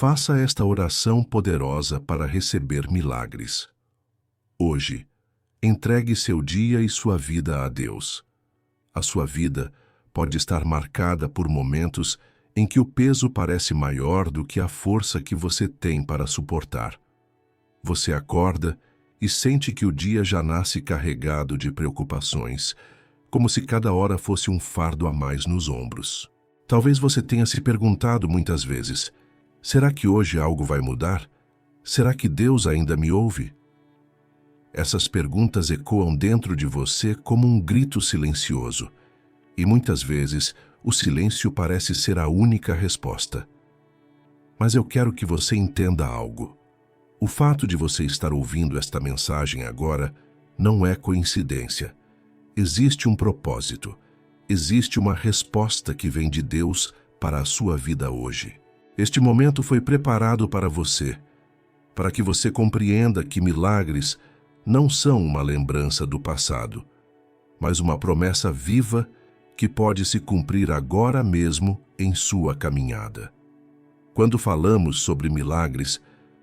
Faça esta oração poderosa para receber milagres. Hoje, entregue seu dia e sua vida a Deus. A sua vida pode estar marcada por momentos em que o peso parece maior do que a força que você tem para suportar. Você acorda e sente que o dia já nasce carregado de preocupações, como se cada hora fosse um fardo a mais nos ombros. Talvez você tenha se perguntado muitas vezes: será que hoje algo vai mudar? Será que Deus ainda me ouve? Essas perguntas ecoam dentro de você como um grito silencioso, e muitas vezes o silêncio parece ser a única resposta. Mas eu quero que você entenda algo. O fato de você estar ouvindo esta mensagem agora não é coincidência. Existe um propósito. Existe uma resposta que vem de Deus para a sua vida hoje. Este momento foi preparado para você, para que você compreenda que milagres não são uma lembrança do passado, mas uma promessa viva que pode se cumprir agora mesmo em sua caminhada. Quando falamos sobre milagres,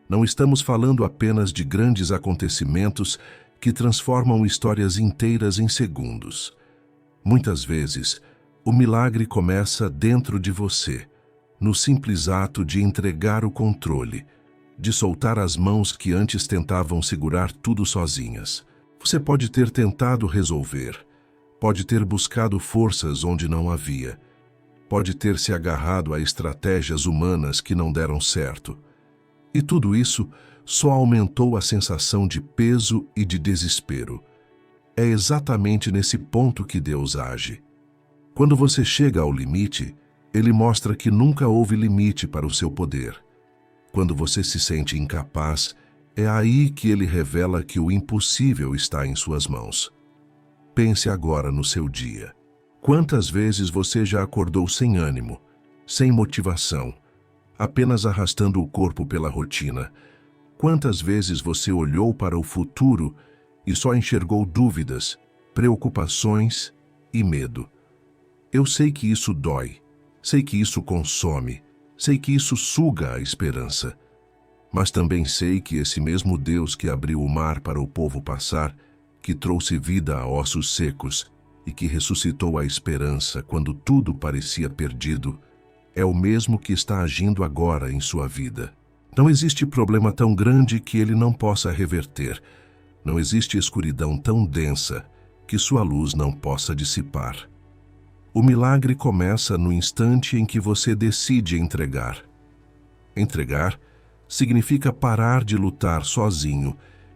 não estamos falando apenas de grandes acontecimentos que transformam histórias inteiras em segundos. Muitas vezes, o milagre começa dentro de você, no simples ato de entregar o controle, de soltar as mãos que antes tentavam segurar tudo sozinhas. Você pode ter tentado resolver, pode ter buscado forças onde não havia, pode ter se agarrado a estratégias humanas que não deram certo. E tudo isso só aumentou a sensação de peso e de desespero. É exatamente nesse ponto que Deus age. Quando você chega ao limite, Ele mostra que nunca houve limite para o seu poder. Quando você se sente incapaz, é aí que Ele revela que o impossível está em suas mãos. Pense agora no seu dia. Quantas vezes você já acordou sem ânimo, sem motivação, apenas arrastando o corpo pela rotina? Quantas vezes você olhou para o futuro e só enxergou dúvidas, preocupações e medo? Eu sei que isso dói, sei que isso consome, sei que isso suga a esperança. Mas também sei que esse mesmo Deus que abriu o mar para o povo passar, que trouxe vida a ossos secos e que ressuscitou a esperança quando tudo parecia perdido, é o mesmo que está agindo agora em sua vida. Não existe problema tão grande que Ele não possa reverter. Não existe escuridão tão densa que sua luz não possa dissipar. O milagre começa no instante em que você decide entregar. Entregar significa parar de lutar sozinho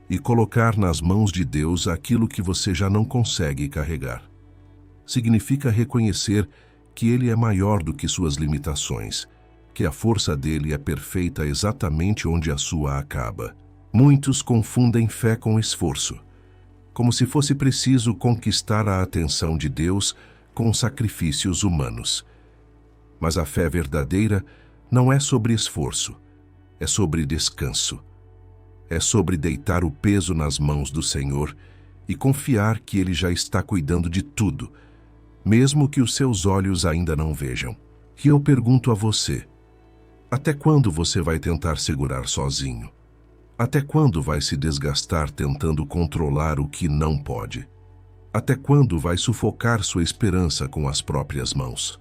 e colocar nas mãos de Deus aquilo que você já não consegue carregar. Significa reconhecer que Ele é maior do que suas limitações, que a força dele é perfeita exatamente onde a sua acaba. Muitos confundem fé com esforço, como se fosse preciso conquistar a atenção de Deus com sacrifícios humanos. Mas a fé verdadeira não é sobre esforço, é sobre descanso. É sobre deitar o peso nas mãos do Senhor e confiar que Ele já está cuidando de tudo, mesmo que os seus olhos ainda não vejam. E eu pergunto a você: até quando você vai tentar segurar sozinho? Até quando vai se desgastar tentando controlar o que não pode? Até quando vai sufocar sua esperança com as próprias mãos?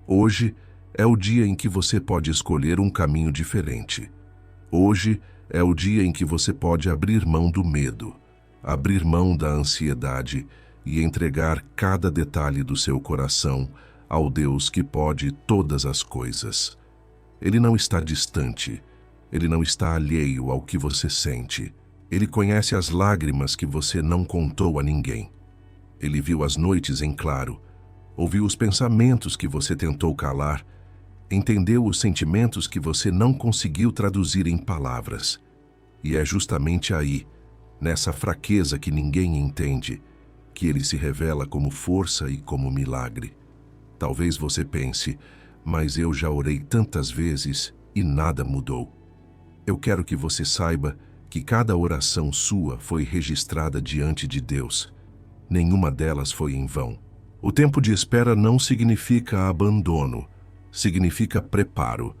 Hoje é o dia em que você pode escolher um caminho diferente. Hoje é o dia em que você pode abrir mão do medo, abrir mão da ansiedade e entregar cada detalhe do seu coração ao Deus que pode todas as coisas. Ele não está distante, Ele não está alheio ao que você sente. Ele conhece as lágrimas que você não contou a ninguém. Ele viu as noites em claro, ouviu os pensamentos que você tentou calar, entendeu os sentimentos que você não conseguiu traduzir em palavras. E é justamente aí, nessa fraqueza que ninguém entende, que Ele se revela como força e como milagre. Talvez você pense: mas eu já orei tantas vezes e nada mudou. Eu quero que você saiba que cada oração sua foi registrada diante de Deus. Nenhuma delas foi em vão. O tempo de espera não significa abandono, significa preparo.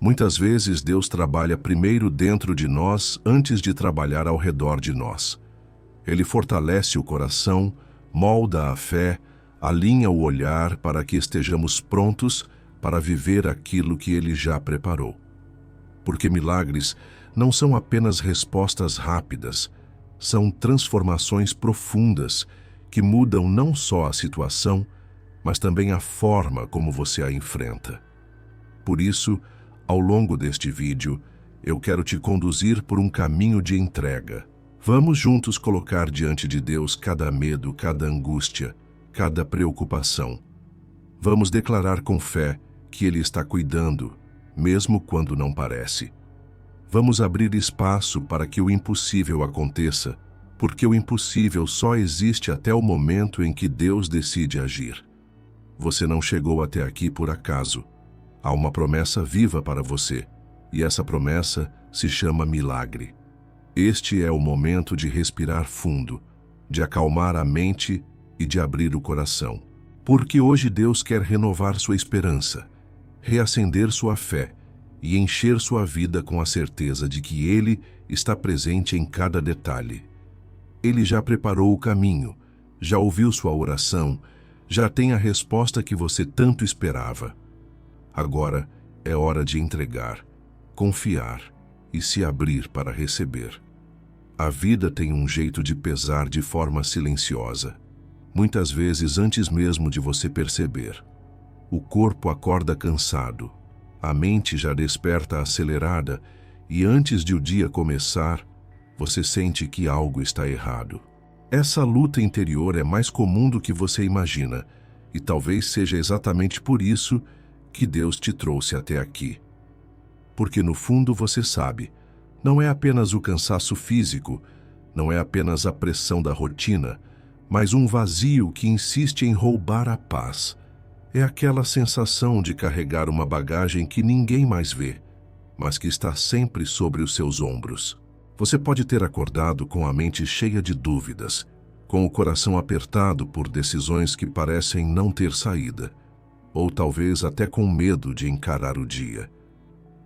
Muitas vezes Deus trabalha primeiro dentro de nós antes de trabalhar ao redor de nós. Ele fortalece o coração, molda a fé, alinha o olhar para que estejamos prontos para viver aquilo que Ele já preparou. Porque milagres não são apenas respostas rápidas, são transformações profundas que mudam não só a situação, mas também a forma como você a enfrenta. Por isso, ao longo deste vídeo, eu quero te conduzir por um caminho de entrega. Vamos juntos colocar diante de Deus cada medo, cada angústia, cada preocupação. Vamos declarar com fé que Ele está cuidando, mesmo quando não parece. Vamos abrir espaço para que o impossível aconteça, porque o impossível só existe até o momento em que Deus decide agir. Você não chegou até aqui por acaso. Há uma promessa viva para você, e essa promessa se chama milagre. Este é o momento de respirar fundo, de acalmar a mente e de abrir o coração. Porque hoje Deus quer renovar sua esperança, reacender sua fé e encher sua vida com a certeza de que Ele está presente em cada detalhe. Ele já preparou o caminho, já ouviu sua oração, já tem a resposta que você tanto esperava. Agora é hora de entregar, confiar e se abrir para receber. A vida tem um jeito de pesar de forma silenciosa, muitas vezes antes mesmo de você perceber. O corpo acorda cansado, a mente já desperta acelerada e antes de o dia começar, você sente que algo está errado. Essa luta interior é mais comum do que você imagina e talvez seja exatamente por isso que Deus te trouxe até aqui. Porque no fundo você sabe, não é apenas o cansaço físico, não é apenas a pressão da rotina, mas um vazio que insiste em roubar a paz. É aquela sensação de carregar uma bagagem que ninguém mais vê, mas que está sempre sobre os seus ombros. Você pode ter acordado com a mente cheia de dúvidas, com o coração apertado por decisões que parecem não ter saída, ou talvez até com medo de encarar o dia.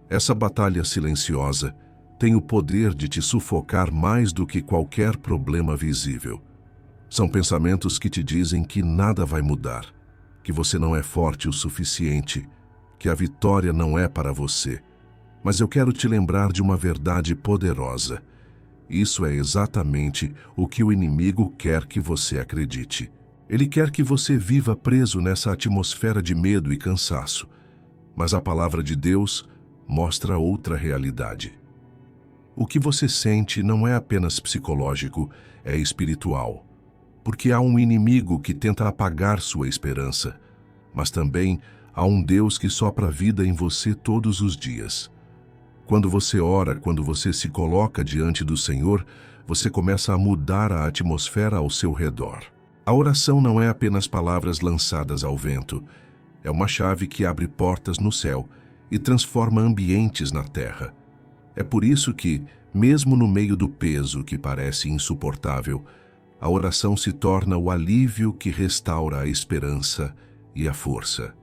Essa batalha silenciosa tem o poder de te sufocar mais do que qualquer problema visível. São pensamentos que te dizem que nada vai mudar, que você não é forte o suficiente, que a vitória não é para você. Mas eu quero te lembrar de uma verdade poderosa. Isso é exatamente o que o inimigo quer que você acredite. Ele quer que você viva preso nessa atmosfera de medo e cansaço. Mas a palavra de Deus mostra outra realidade. O que você sente não é apenas psicológico, é espiritual. Porque há um inimigo que tenta apagar sua esperança, mas também há um Deus que sopra vida em você todos os dias. Quando você ora, quando você se coloca diante do Senhor, você começa a mudar a atmosfera ao seu redor. A oração não é apenas palavras lançadas ao vento, é uma chave que abre portas no céu e transforma ambientes na terra. É por isso que, mesmo no meio do peso que parece insuportável, a oração se torna o alívio que restaura a esperança e a força.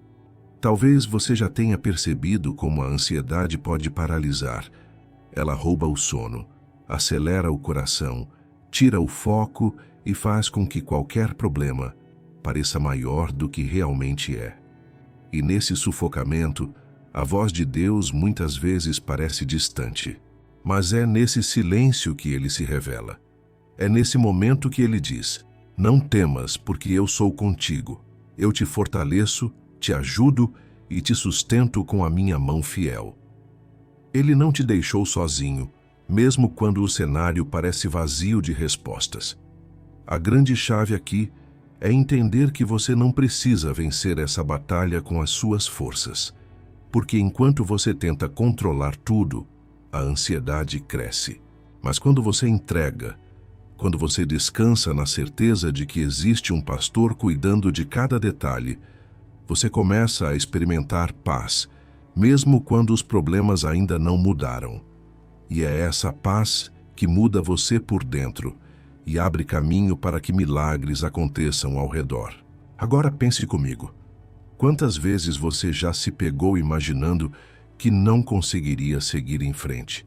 Talvez você já tenha percebido como a ansiedade pode paralisar. Ela rouba o sono, acelera o coração, tira o foco e faz com que qualquer problema pareça maior do que realmente é. E nesse sufocamento, a voz de Deus muitas vezes parece distante. Mas é nesse silêncio que Ele se revela. É nesse momento que Ele diz: não temas, porque eu sou contigo. Eu te fortaleço, te ajudo e te sustento com a minha mão fiel. Ele não te deixou sozinho, mesmo quando o cenário parece vazio de respostas. A grande chave aqui é entender que você não precisa vencer essa batalha com as suas forças, porque enquanto você tenta controlar tudo, a ansiedade cresce. Mas quando você entrega, quando você descansa na certeza de que existe um pastor cuidando de cada detalhe, você começa a experimentar paz, mesmo quando os problemas ainda não mudaram. E é essa paz que muda você por dentro e abre caminho para que milagres aconteçam ao redor. Agora pense comigo. Quantas vezes você já se pegou imaginando que não conseguiria seguir em frente?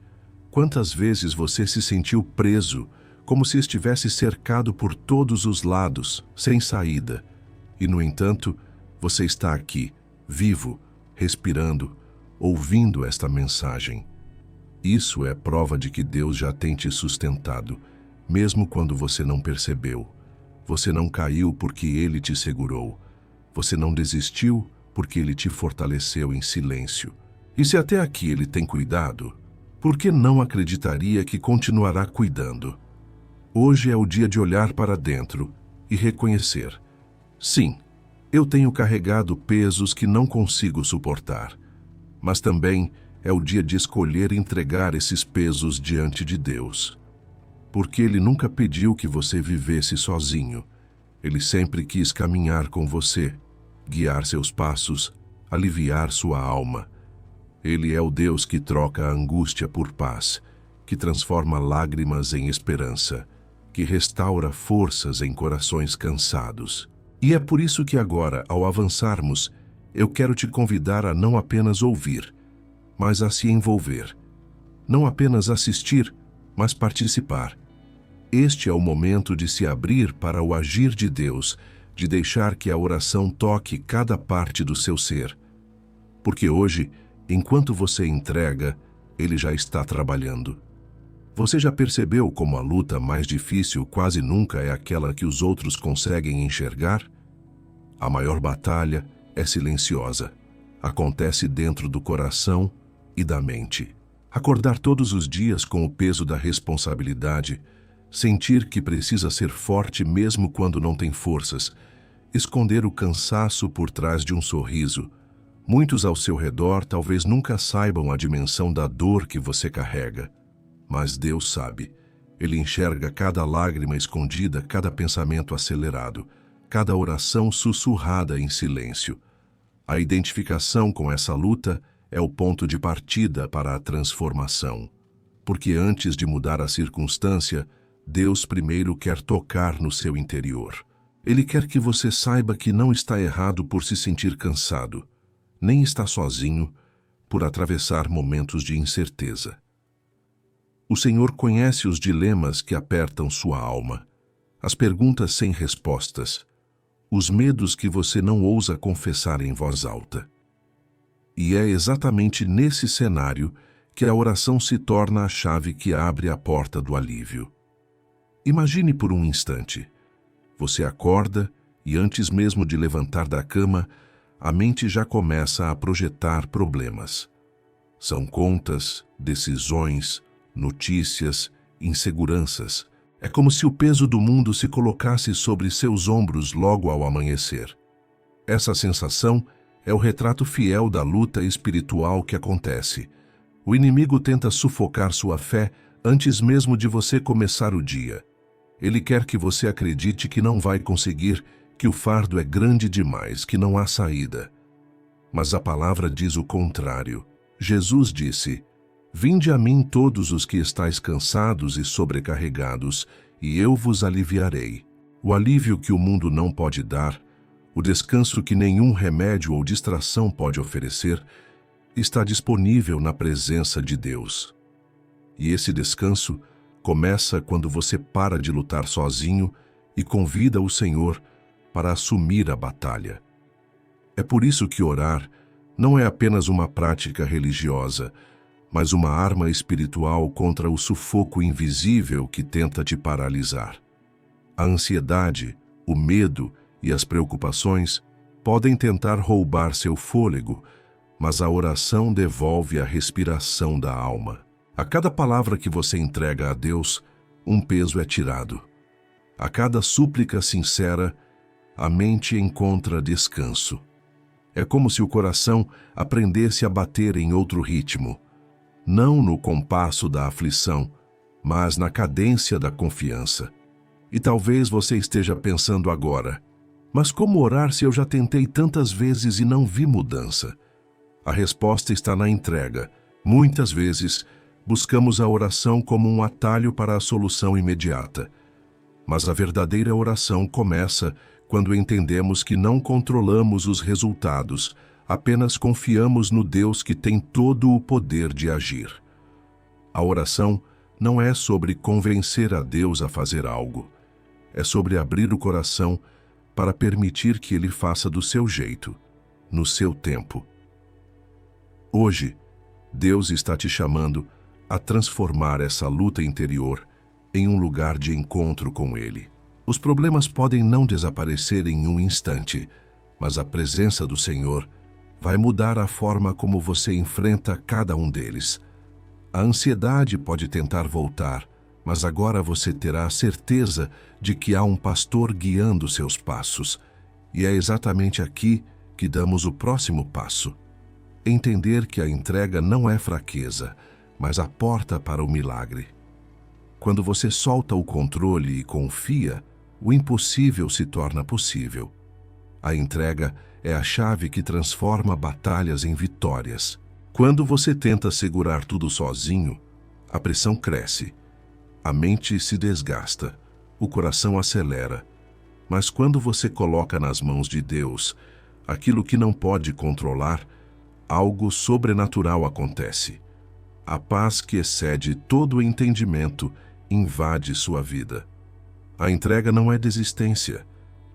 Quantas vezes você se sentiu preso, como se estivesse cercado por todos os lados, sem saída? E, no entanto, você está aqui, vivo, respirando, ouvindo esta mensagem. Isso é prova de que Deus já tem te sustentado, mesmo quando você não percebeu. Você não caiu porque Ele te segurou. Você não desistiu porque Ele te fortaleceu em silêncio. E se até aqui Ele tem cuidado, por que não acreditaria que continuará cuidando? Hoje é o dia de olhar para dentro e reconhecer: sim, eu tenho carregado pesos que não consigo suportar, mas também é o dia de escolher entregar esses pesos diante de Deus. Porque Ele nunca pediu que você vivesse sozinho. Ele sempre quis caminhar com você, guiar seus passos, aliviar sua alma. Ele é o Deus que troca a angústia por paz, que transforma lágrimas em esperança, que restaura forças em corações cansados. E é por isso que agora, ao avançarmos, eu quero te convidar a não apenas ouvir, mas a se envolver. Não apenas assistir, mas participar. Este é o momento de se abrir para o agir de Deus, de deixar que a oração toque cada parte do seu ser. Porque hoje, enquanto você entrega, Ele já está trabalhando. Você já percebeu como a luta mais difícil quase nunca é aquela que os outros conseguem enxergar? A maior batalha é silenciosa. Acontece dentro do coração e da mente. Acordar todos os dias com o peso da responsabilidade, sentir que precisa ser forte mesmo quando não tem forças, esconder o cansaço por trás de um sorriso. Muitos ao seu redor talvez nunca saibam a dimensão da dor que você carrega. Mas Deus sabe. Ele enxerga cada lágrima escondida, cada pensamento acelerado, cada oração sussurrada em silêncio. A identificação com essa luta é o ponto de partida para a transformação. Porque antes de mudar a circunstância, Deus primeiro quer tocar no seu interior. Ele quer que você saiba que não está errado por se sentir cansado, nem está sozinho por atravessar momentos de incerteza. O Senhor conhece os dilemas que apertam sua alma, as perguntas sem respostas, os medos que você não ousa confessar em voz alta. E é exatamente nesse cenário que a oração se torna a chave que abre a porta do alívio. Imagine por um instante. Você acorda e antes mesmo de levantar da cama, a mente já começa a projetar problemas. São contas, decisões, notícias, inseguranças. É como se o peso do mundo se colocasse sobre seus ombros logo ao amanhecer. Essa sensação é o retrato fiel da luta espiritual que acontece. O inimigo tenta sufocar sua fé antes mesmo de você começar o dia. Ele quer que você acredite que não vai conseguir, que o fardo é grande demais, que não há saída. Mas a palavra diz o contrário. Jesus disse: "Vinde a mim todos os que estáis cansados e sobrecarregados, e eu vos aliviarei." O alívio que o mundo não pode dar, o descanso que nenhum remédio ou distração pode oferecer, está disponível na presença de Deus. E esse descanso começa quando você para de lutar sozinho e convida o Senhor para assumir a batalha. É por isso que orar não é apenas uma prática religiosa, mas uma arma espiritual contra o sufoco invisível que tenta te paralisar. A ansiedade, o medo e as preocupações podem tentar roubar seu fôlego, mas a oração devolve a respiração da alma. A cada palavra que você entrega a Deus, um peso é tirado. A cada súplica sincera, a mente encontra descanso. É como se o coração aprendesse a bater em outro ritmo, não no compasso da aflição, mas na cadência da confiança. E talvez você esteja pensando agora: mas como orar se eu já tentei tantas vezes e não vi mudança? A resposta está na entrega. Muitas vezes, buscamos a oração como um atalho para a solução imediata. Mas a verdadeira oração começa quando entendemos que não controlamos os resultados, apenas confiamos no Deus que tem todo o poder de agir. A oração não é sobre convencer a Deus a fazer algo. É sobre abrir o coração para permitir que Ele faça do seu jeito, no seu tempo. Hoje, Deus está te chamando a transformar essa luta interior em um lugar de encontro com Ele. Os problemas podem não desaparecer em um instante, mas a presença do Senhor vai mudar a forma como você enfrenta cada um deles. A ansiedade pode tentar voltar, mas agora você terá a certeza de que há um pastor guiando seus passos. E é exatamente aqui que damos o próximo passo. Entender que a entrega não é fraqueza, mas a porta para o milagre. Quando você solta o controle e confia, o impossível se torna possível. A entrega é a chave que transforma batalhas em vitórias. Quando você tenta segurar tudo sozinho, a pressão cresce, a mente se desgasta, o coração acelera. Mas quando você coloca nas mãos de Deus aquilo que não pode controlar, algo sobrenatural acontece. A paz que excede todo o entendimento invade sua vida. A entrega não é desistência,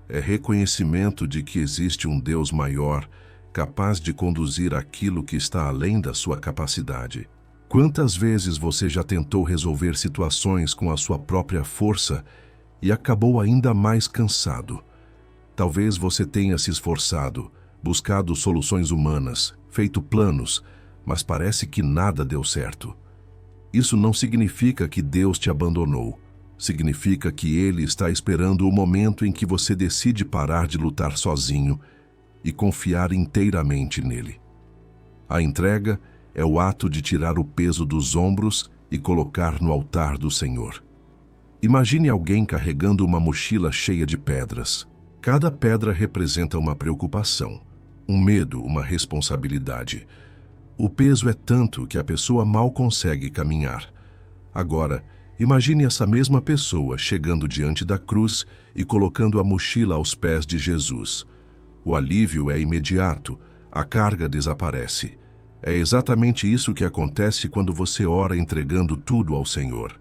é reconhecimento de que existe um Deus maior, capaz de conduzir aquilo que está além da sua capacidade. Quantas vezes você já tentou resolver situações com a sua própria força e acabou ainda mais cansado? Talvez você tenha se esforçado, buscado soluções humanas, feito planos, mas parece que nada deu certo. Isso não significa que Deus te abandonou. Significa que Ele está esperando o momento em que você decide parar de lutar sozinho e confiar inteiramente nele. A entrega é o ato de tirar o peso dos ombros e colocar no altar do Senhor. Imagine alguém carregando uma mochila cheia de pedras. Cada pedra representa uma preocupação, um medo, uma responsabilidade. O peso é tanto que a pessoa mal consegue caminhar. Agora, imagine essa mesma pessoa chegando diante da cruz e colocando a mochila aos pés de Jesus. O alívio é imediato, a carga desaparece. É exatamente isso que acontece quando você ora entregando tudo ao Senhor.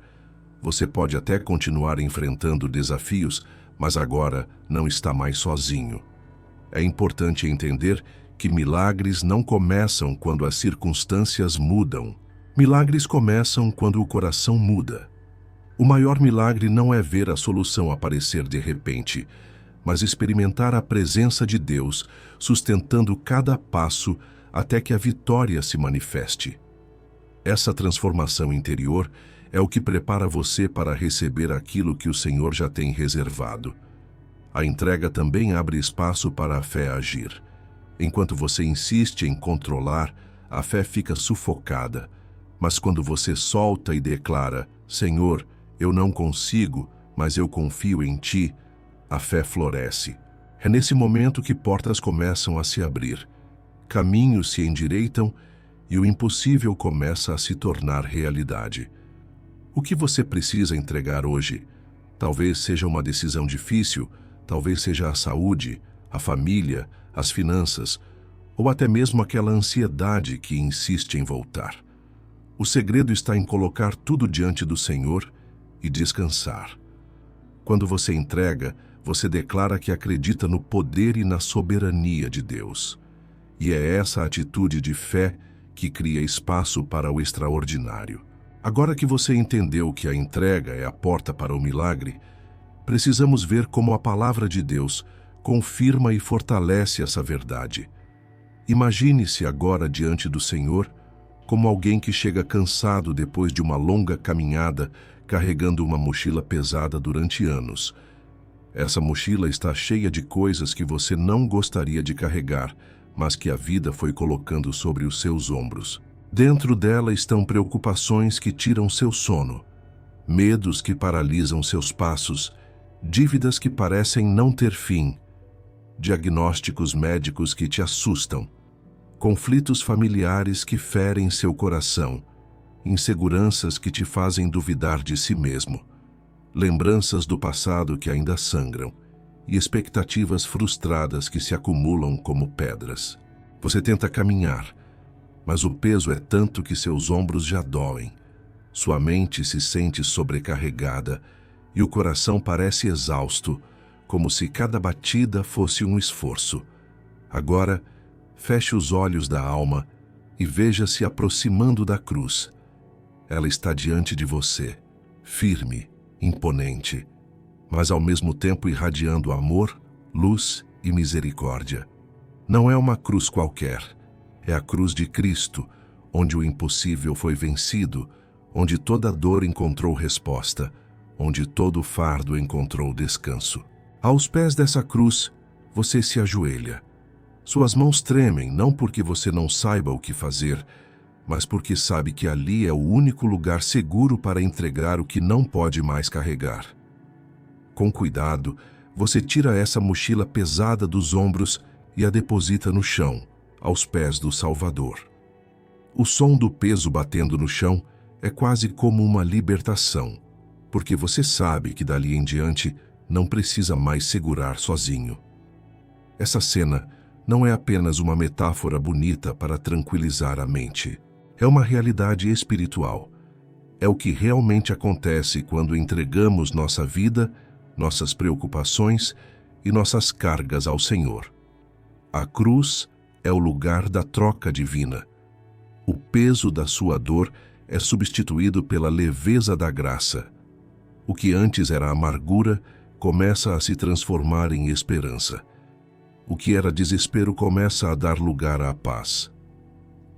Você pode até continuar enfrentando desafios, mas agora não está mais sozinho. É importante entender que milagres não começam quando as circunstâncias mudam. Milagres começam quando o coração muda. O maior milagre não é ver a solução aparecer de repente, mas experimentar a presença de Deus, sustentando cada passo até que a vitória se manifeste. Essa transformação interior é o que prepara você para receber aquilo que o Senhor já tem reservado. A entrega também abre espaço para a fé agir. Enquanto você insiste em controlar, a fé fica sufocada. Mas quando você solta e declara, Senhor, eu não consigo, mas eu confio em Ti, a fé floresce. É nesse momento que portas começam a se abrir, caminhos se endireitam e o impossível começa a se tornar realidade. O que você precisa entregar hoje? Talvez seja uma decisão difícil, talvez seja a saúde, a família, as finanças, ou até mesmo aquela ansiedade que insiste em voltar. O segredo está em colocar tudo diante do Senhor e descansar. Quando você entrega, você declara que acredita no poder e na soberania de Deus. E é essa atitude de fé que cria espaço para o extraordinário. Agora que você entendeu que a entrega é a porta para o milagre, precisamos ver como a palavra de Deus confirma e fortalece essa verdade. Imagine-se agora diante do Senhor como alguém que chega cansado depois de uma longa caminhada, carregando uma mochila pesada durante anos. Essa mochila está cheia de coisas que você não gostaria de carregar, mas que a vida foi colocando sobre os seus ombros. Dentro dela estão preocupações que tiram seu sono, medos que paralisam seus passos, dívidas que parecem não ter fim, diagnósticos médicos que te assustam, conflitos familiares que ferem seu coração, inseguranças que te fazem duvidar de si mesmo, lembranças do passado que ainda sangram e expectativas frustradas que se acumulam como pedras. Você tenta caminhar, mas o peso é tanto que seus ombros já doem. Sua mente se sente sobrecarregada e o coração parece exausto, como se cada batida fosse um esforço. Agora, feche os olhos da alma e veja-se aproximando da cruz. Ela está diante de você, firme, imponente, mas ao mesmo tempo irradiando amor, luz e misericórdia. Não é uma cruz qualquer, é a cruz de Cristo, onde o impossível foi vencido, onde toda dor encontrou resposta, onde todo fardo encontrou descanso. Aos pés dessa cruz, você se ajoelha. Suas mãos tremem, não porque você não saiba o que fazer, mas porque sabe que ali é o único lugar seguro para entregar o que não pode mais carregar. Com cuidado, você tira essa mochila pesada dos ombros e a deposita no chão, aos pés do Salvador. O som do peso batendo no chão é quase como uma libertação, porque você sabe que dali em diante não precisa mais segurar sozinho. Essa cena não é apenas uma metáfora bonita para tranquilizar a mente. É uma realidade espiritual. É o que realmente acontece quando entregamos nossa vida, nossas preocupações e nossas cargas ao Senhor. A cruz é o lugar da troca divina. O peso da sua dor é substituído pela leveza da graça. O que antes era amargura começa a se transformar em esperança. O que era desespero começa a dar lugar à paz.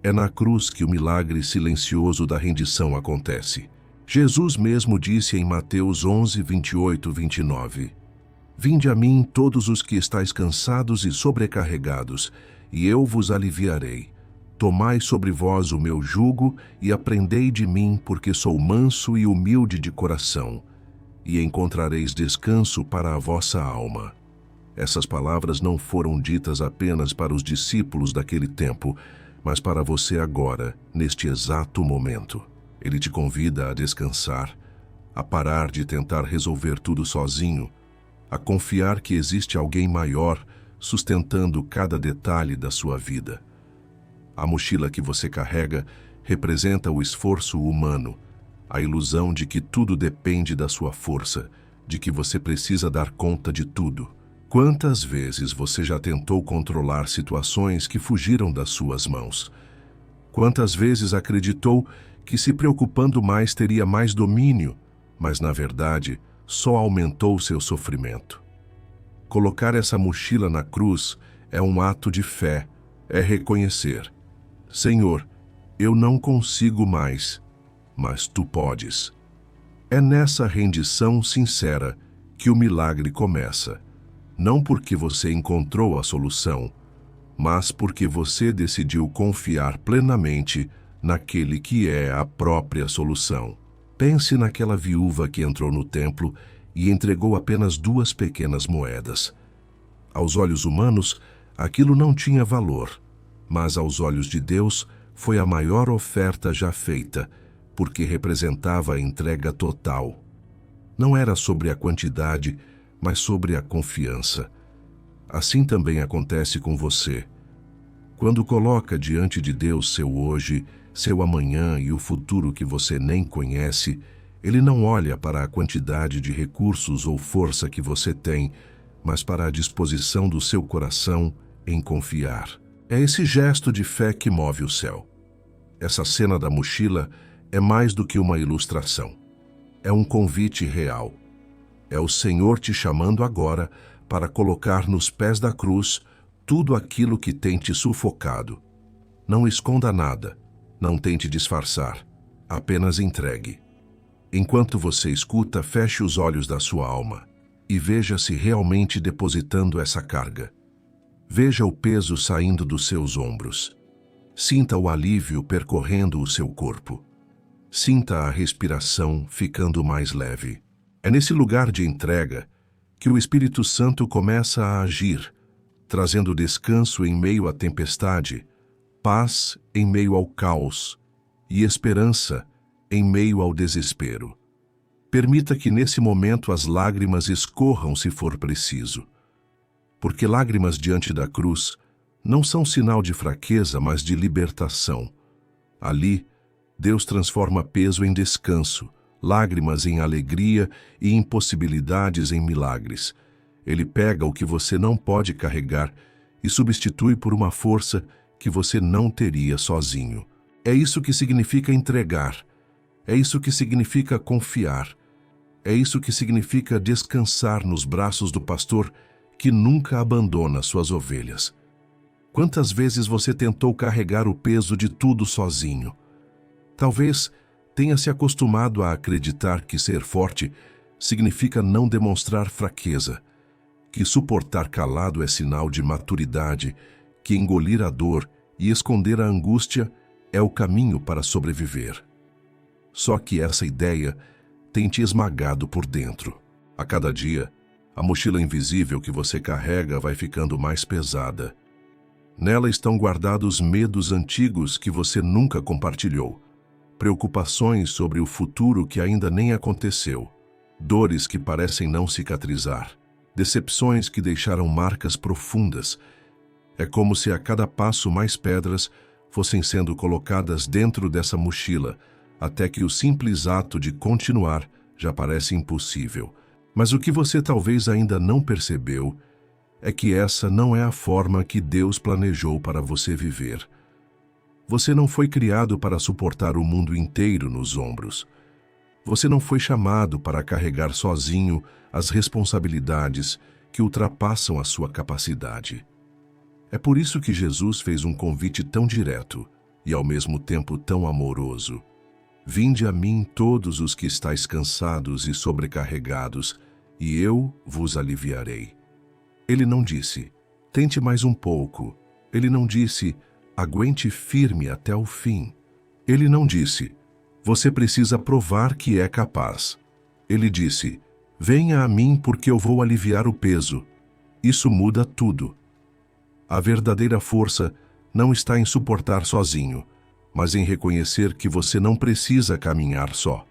É na cruz que o milagre silencioso da rendição acontece. Jesus mesmo disse em Mateus 11, 28, 29, Vinde a mim todos os que estáis cansados e sobrecarregados, e eu vos aliviarei. Tomai sobre vós o meu jugo e aprendei de mim, porque sou manso e humilde de coração, e encontrareis descanso para a vossa alma. Essas palavras não foram ditas apenas para os discípulos daquele tempo, mas para você agora, neste exato momento. Ele te convida a descansar, a parar de tentar resolver tudo sozinho, a confiar que existe alguém maior sustentando cada detalhe da sua vida. A mochila que você carrega representa o esforço humano, a ilusão de que tudo depende da sua força, de que você precisa dar conta de tudo. Quantas vezes você já tentou controlar situações que fugiram das suas mãos? Quantas vezes acreditou que se preocupando mais teria mais domínio, mas na verdade só aumentou seu sofrimento? Colocar essa mochila na cruz é um ato de fé, é reconhecer: Senhor, eu não consigo mais, mas Tu podes. É nessa rendição sincera que o milagre começa. Não porque você encontrou a solução, mas porque você decidiu confiar plenamente naquele que é a própria solução. Pense naquela viúva que entrou no templo e entregou apenas 2 pequenas moedas. Aos olhos humanos, aquilo não tinha valor, mas aos olhos de Deus foi a maior oferta já feita, porque representava a entrega total. Não era sobre a quantidade, mas sobre a confiança. Assim também acontece com você. Quando coloca diante de Deus seu hoje, seu amanhã e o futuro que você nem conhece, Ele não olha para a quantidade de recursos ou força que você tem, mas para a disposição do seu coração em confiar. É esse gesto de fé que move o céu. Essa cena da mochila é mais do que uma ilustração. É um convite real. É o Senhor te chamando agora para colocar nos pés da cruz tudo aquilo que tem te sufocado. Não esconda nada, não tente disfarçar, apenas entregue. Enquanto você escuta, feche os olhos da sua alma e veja-se realmente depositando essa carga. Veja o peso saindo dos seus ombros. Sinta o alívio percorrendo o seu corpo. Sinta a respiração ficando mais leve. É nesse lugar de entrega que o Espírito Santo começa a agir, trazendo descanso em meio à tempestade, paz em meio ao caos e esperança em meio ao desespero. Permita que nesse momento as lágrimas escorram se for preciso, porque lágrimas diante da cruz não são sinal de fraqueza, mas de libertação. Ali, Deus transforma peso em descanso, lágrimas em alegria e impossibilidades em milagres. Ele pega o que você não pode carregar e substitui por uma força que você não teria sozinho. É isso que significa entregar. É isso que significa confiar. É isso que significa descansar nos braços do pastor que nunca abandona suas ovelhas. Quantas vezes você tentou carregar o peso de tudo sozinho? Talvez tenha se acostumado a acreditar que ser forte significa não demonstrar fraqueza, que suportar calado é sinal de maturidade, que engolir a dor e esconder a angústia é o caminho para sobreviver. Só que essa ideia tem te esmagado por dentro. A cada dia, a mochila invisível que você carrega vai ficando mais pesada. Nela estão guardados medos antigos que você nunca compartilhou, preocupações sobre o futuro que ainda nem aconteceu, dores que parecem não cicatrizar, decepções que deixaram marcas profundas. É como se a cada passo mais pedras fossem sendo colocadas dentro dessa mochila, até que o simples ato de continuar já parece impossível. Mas o que você talvez ainda não percebeu é que essa não é a forma que Deus planejou para você viver. Você não foi criado para suportar o mundo inteiro nos ombros. Você não foi chamado para carregar sozinho as responsabilidades que ultrapassam a sua capacidade. É por isso que Jesus fez um convite tão direto e ao mesmo tempo tão amoroso. Vinde a mim todos os que estáis cansados e sobrecarregados, e eu vos aliviarei. Ele não disse, tente mais um pouco. Ele não disse, aguente firme até o fim. Ele não disse, você precisa provar que é capaz. Ele disse, venha a mim porque eu vou aliviar o peso. Isso muda tudo. A verdadeira força não está em suportar sozinho, mas em reconhecer que você não precisa caminhar só.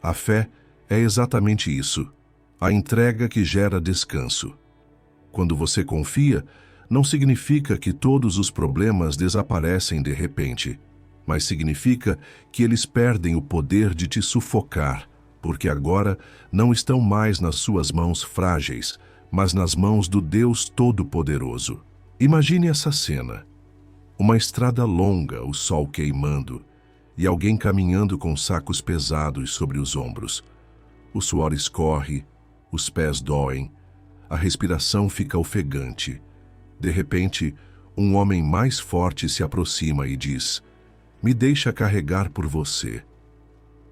A fé é exatamente isso, a entrega que gera descanso. Quando você confia, não significa que todos os problemas desaparecem de repente, mas significa que eles perdem o poder de te sufocar, porque agora não estão mais nas suas mãos frágeis, mas nas mãos do Deus Todo-Poderoso. Imagine essa cena. Uma estrada longa, o sol queimando, e alguém caminhando com sacos pesados sobre os ombros. O suor escorre, os pés doem, a respiração fica ofegante. De repente, um homem mais forte se aproxima e diz, me deixa carregar por você.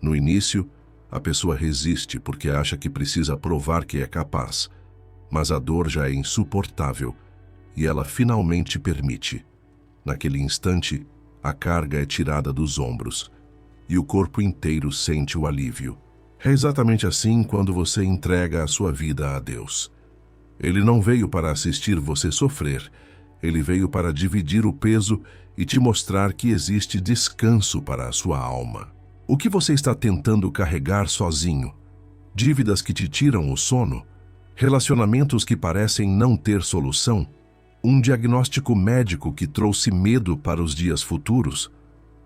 No início, a pessoa resiste porque acha que precisa provar que é capaz, mas a dor já é insuportável e ela finalmente permite. Naquele instante, a carga é tirada dos ombros e o corpo inteiro sente o alívio. É exatamente assim quando você entrega a sua vida a Deus. Ele não veio para assistir você sofrer, ele veio para dividir o peso e te mostrar que existe descanso para a sua alma. O que você está tentando carregar sozinho? Dívidas que te tiram o sono? Relacionamentos que parecem não ter solução? Um diagnóstico médico que trouxe medo para os dias futuros?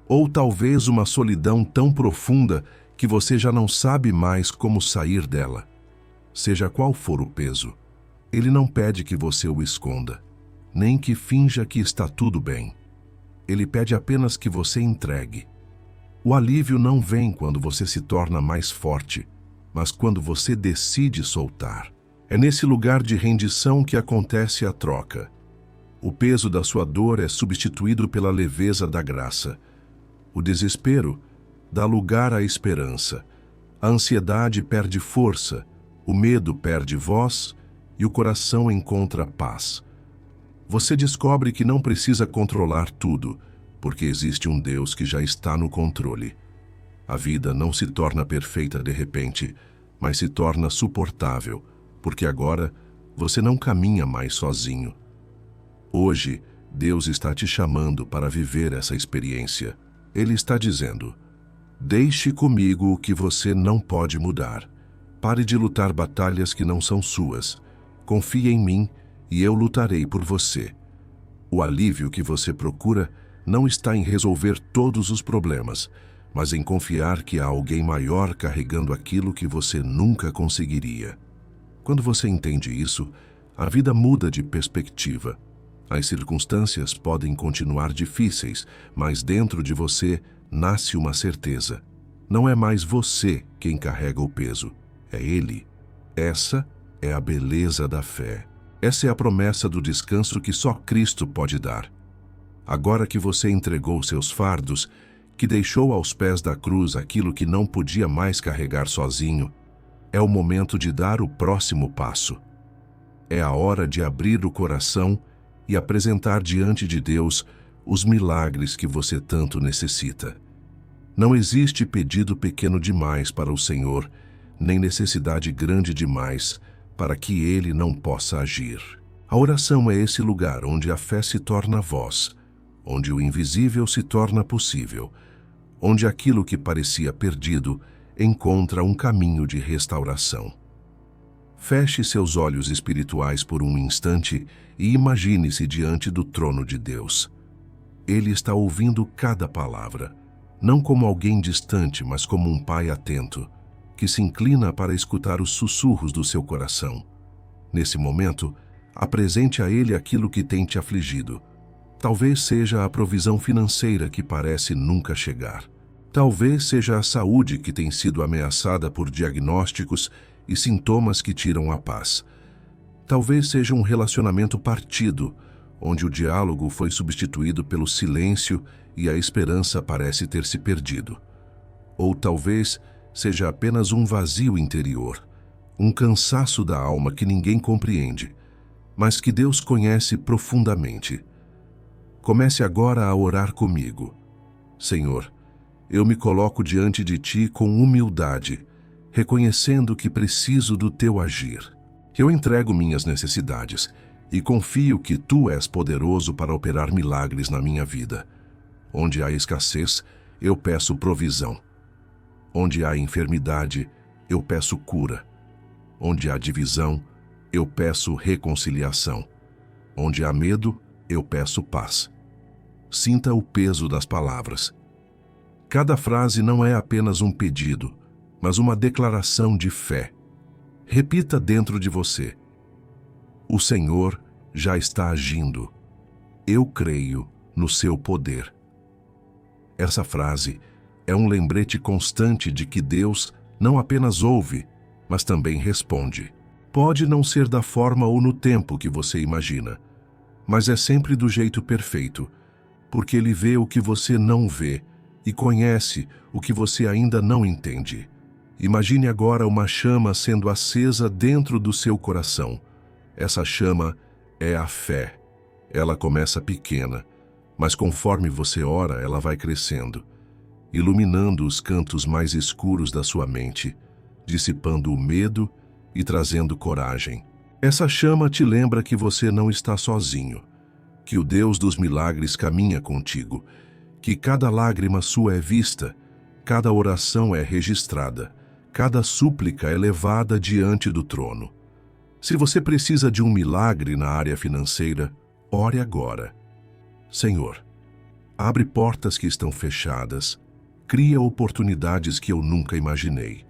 Ou talvez uma solidão tão profunda que você já não sabe mais como sair dela? Seja qual for o peso, ele não pede que você o esconda, nem que finja que está tudo bem. Ele pede apenas que você entregue. O alívio não vem quando você se torna mais forte, mas quando você decide soltar. É nesse lugar de rendição que acontece a troca. O peso da sua dor é substituído pela leveza da graça. O desespero dá lugar à esperança. A ansiedade perde força, o medo perde voz e o coração encontra paz. Você descobre que não precisa controlar tudo, porque existe um Deus que já está no controle. A vida não se torna perfeita de repente, mas se torna suportável, porque agora você não caminha mais sozinho. Hoje, Deus está te chamando para viver essa experiência. Ele está dizendo, deixe comigo o que você não pode mudar. Pare de lutar batalhas que não são suas. Confie em mim e eu lutarei por você. O alívio que você procura não está em resolver todos os problemas, mas em confiar que há alguém maior carregando aquilo que você nunca conseguiria. Quando você entende isso, a vida muda de perspectiva. As circunstâncias podem continuar difíceis, mas dentro de você nasce uma certeza. Não é mais você quem carrega o peso, é Ele. Essa é a beleza da fé. Essa é a promessa do descanso que só Cristo pode dar. Agora que você entregou seus fardos, que deixou aos pés da cruz aquilo que não podia mais carregar sozinho, é o momento de dar o próximo passo. É a hora de abrir o coração e apresentar diante de Deus os milagres que você tanto necessita. Não existe pedido pequeno demais para o Senhor, nem necessidade grande demais para que Ele não possa agir. A oração é esse lugar onde a fé se torna voz, onde o invisível se torna possível, onde aquilo que parecia perdido encontra um caminho de restauração. Feche seus olhos espirituais por um instante e imagine-se diante do trono de Deus. Ele está ouvindo cada palavra, não como alguém distante, mas como um pai atento, que se inclina para escutar os sussurros do seu coração. Nesse momento, apresente a Ele aquilo que tem te afligido. Talvez seja a provisão financeira que parece nunca chegar. Talvez seja a saúde que tem sido ameaçada por diagnósticos e sintomas que tiram a paz. Talvez seja um relacionamento partido, onde o diálogo foi substituído pelo silêncio e a esperança parece ter se perdido. Ou talvez seja apenas um vazio interior, um cansaço da alma que ninguém compreende, mas que Deus conhece profundamente. Comece agora a orar comigo. Senhor, eu me coloco diante de Ti com humildade, reconhecendo que preciso do Teu agir. Eu entrego minhas necessidades e confio que Tu és poderoso para operar milagres na minha vida. Onde há escassez, eu peço provisão. Onde há enfermidade, eu peço cura. Onde há divisão, eu peço reconciliação. Onde há medo, eu peço paz. Sinta o peso das palavras. Cada frase não é apenas um pedido, mas uma declaração de fé. Repita dentro de você: o Senhor já está agindo. Eu creio no seu poder. Essa frase é um lembrete constante de que Deus não apenas ouve, mas também responde. Pode não ser da forma ou no tempo que você imagina, mas é sempre do jeito perfeito, porque Ele vê o que você não vê e conhece o que você ainda não entende. Imagine agora uma chama sendo acesa dentro do seu coração. Essa chama é a fé. Ela começa pequena, mas conforme você ora, ela vai crescendo, iluminando os cantos mais escuros da sua mente, dissipando o medo e trazendo coragem. Essa chama te lembra que você não está sozinho, que o Deus dos milagres caminha contigo, que cada lágrima sua é vista, cada oração é registrada, cada súplica é levada diante do trono. Se você precisa de um milagre na área financeira, ore agora. Senhor, abre portas que estão fechadas, cria oportunidades que eu nunca imaginei.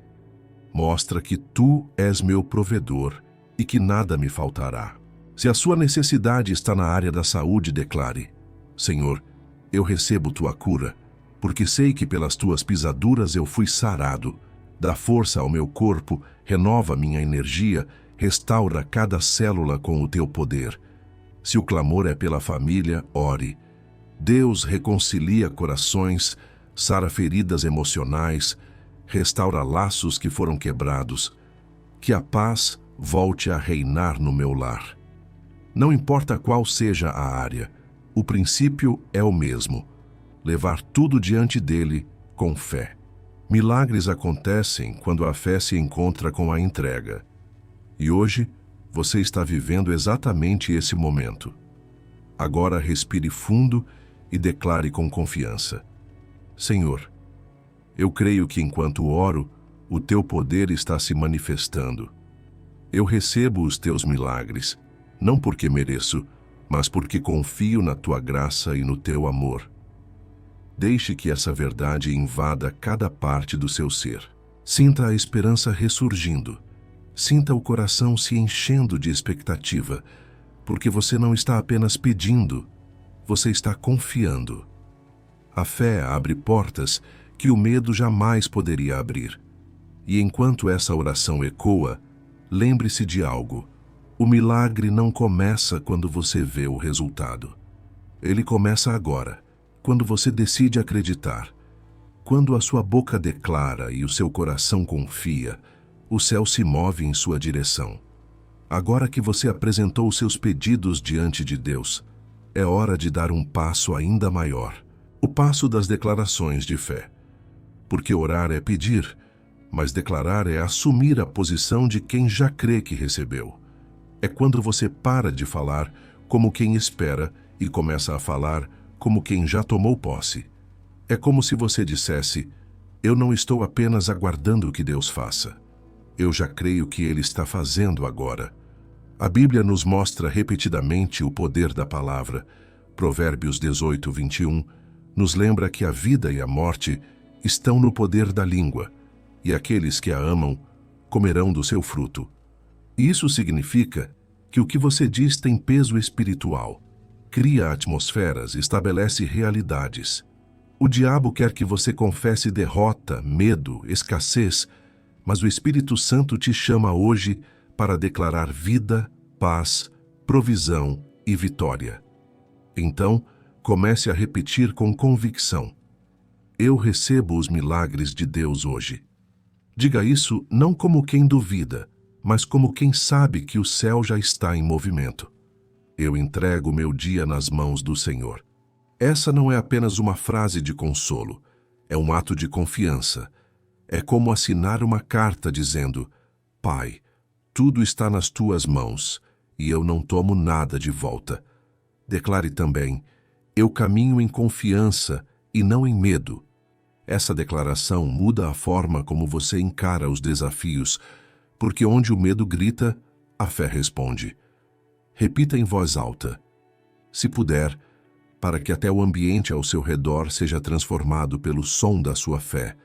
Mostra que Tu és meu provedor e que nada me faltará. Se a sua necessidade está na área da saúde, declare: Senhor, eu recebo Tua cura, porque sei que pelas Tuas pisaduras eu fui sarado. Dá força ao meu corpo, renova minha energia, restaura cada célula com o Teu poder. Se o clamor é pela família, ore. Deus reconcilia corações, sara feridas emocionais, restaura laços que foram quebrados. Que a paz volte a reinar no meu lar. Não importa qual seja a área, o princípio é o mesmo: levar tudo diante dele com fé. Milagres acontecem quando a fé se encontra com a entrega. E hoje, você está vivendo exatamente esse momento. Agora respire fundo e declare com confiança: Senhor, eu creio que enquanto oro, o Teu poder está se manifestando. Eu recebo os Teus milagres, não porque mereço, mas porque confio na tua graça e no teu amor. Deixe que essa verdade invada cada parte do seu ser. Sinta a esperança ressurgindo. Sinta o coração se enchendo de expectativa, porque você não está apenas pedindo, você está confiando. A fé abre portas que o medo jamais poderia abrir. E enquanto essa oração ecoa, lembre-se de algo. O milagre não começa quando você vê o resultado. Ele começa agora, quando você decide acreditar. Quando a sua boca declara e o seu coração confia, o céu se move em sua direção. Agora que você apresentou os seus pedidos diante de Deus, é hora de dar um passo ainda maior. O passo das declarações de fé. Porque orar é pedir, mas declarar é assumir a posição de quem já crê que recebeu. É quando você para de falar como quem espera e começa a falar como quem já tomou posse. É como se você dissesse: eu não estou apenas aguardando que Deus faça. Eu já creio que Ele está fazendo agora. A Bíblia nos mostra repetidamente o poder da palavra. Provérbios 18, 21, nos lembra que a vida e a morte estão no poder da língua, e aqueles que a amam comerão do seu fruto. Isso significa que o que você diz tem peso espiritual, cria atmosferas, estabelece realidades. O diabo quer que você confesse derrota, medo, escassez, mas o Espírito Santo te chama hoje para declarar vida, paz, provisão e vitória. Então, comece a repetir com convicção: eu recebo os milagres de Deus hoje. Diga isso não como quem duvida, mas como quem sabe que o céu já está em movimento. Eu entrego meu dia nas mãos do Senhor. Essa não é apenas uma frase de consolo, é um ato de confiança. É como assinar uma carta dizendo: Pai, tudo está nas tuas mãos e eu não tomo nada de volta. Declare também: eu caminho em confiança e não em medo. Essa declaração muda a forma como você encara os desafios, porque onde o medo grita, a fé responde. Repita em voz alta, se puder, para que até o ambiente ao seu redor seja transformado pelo som da sua fé.